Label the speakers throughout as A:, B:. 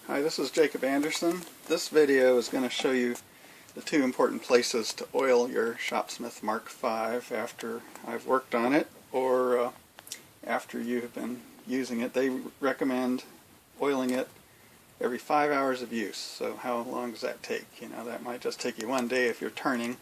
A: Hi, this is Jacob Anderson. This video is going to show you the two important places to oil your Shopsmith Mark V after I've worked on it or after you've been using it. They recommend oiling it every 5 hours of use. So how long does that take? You know, that might just take you one day if you're turning.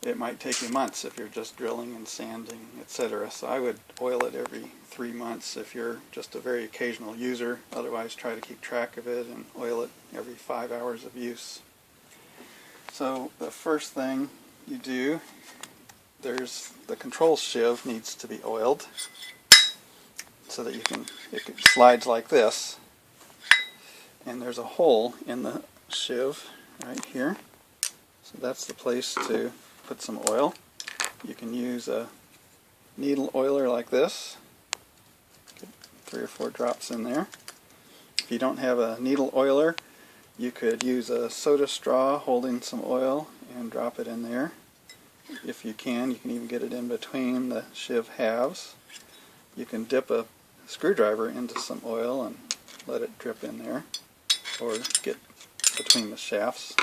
A: It might take you months if you're just drilling and sanding, etc. So I would oil it every 3 months if you're just a very occasional user. Otherwise, try to keep track of it and oil it every 5 hours of use. So the first thing you do, there's the control shiv needs to be oiled so that it slides like this. And there's a hole in the shiv right here. So that's the place to put some oil. You can use a needle oiler like this. Get 3 or 4 drops in there. If you don't have a needle oiler, you could use a soda straw holding some oil and drop it in there. If you can even get it in between the shiv halves. You can dip a screwdriver into some oil and let it drip in there, or get between the shafts.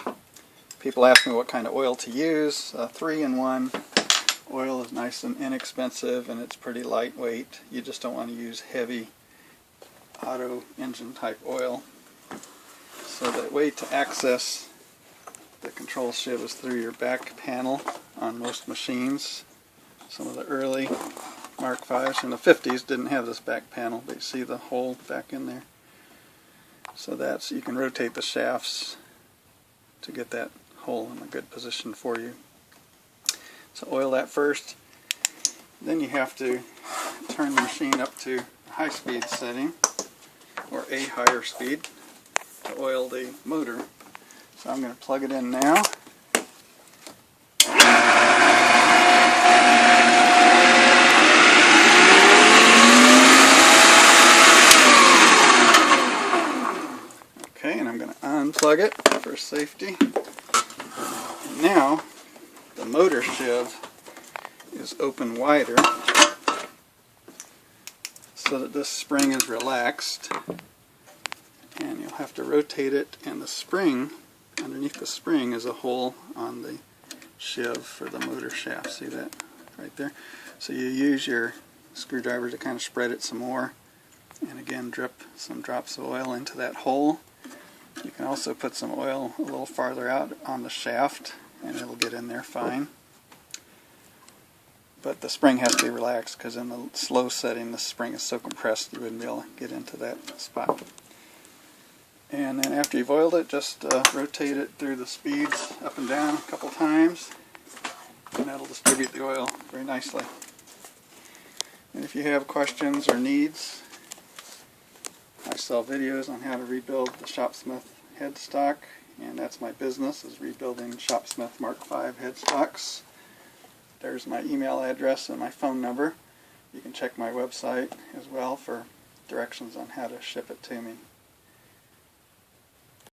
A: People ask me what kind of oil to use. 3-in-1 oil is nice and inexpensive, and it's pretty lightweight. You just don't want to use heavy auto engine type oil. So the way to access the control shiv is through your back panel on most machines. Some of the early Mark V's in the 50s didn't have this back panel, but you see the hole back in there. So you can rotate the shafts to get that hole in a good position for you. So oil that first. Then you have to turn the machine up to high speed setting, or a higher speed, to oil the motor. So I'm going to plug it in now. Okay, and I'm going to unplug it for safety. And now the motor shiv is open wider so that this spring is relaxed, and you'll have to rotate it, and the spring, underneath the spring is a hole on the shiv for the motor shaft. See that right there? So you use your screwdriver to kind of spread it some more, and again drip some drops of oil into that hole. You can also put some oil a little farther out on the shaft, and it'll get in there fine. But the spring has to be relaxed, because in the slow setting the spring is so compressed you wouldn't be able to get into that spot. And then after you've oiled it, just rotate it through the speeds up and down a couple times, and that'll distribute the oil very nicely. And if you have questions or needs, I sell videos on how to rebuild the Shopsmith headstock, and that's my business, is rebuilding Shopsmith Mark V headstocks. There's my email address and my phone number. You can check my website as well for directions on how to ship it to me.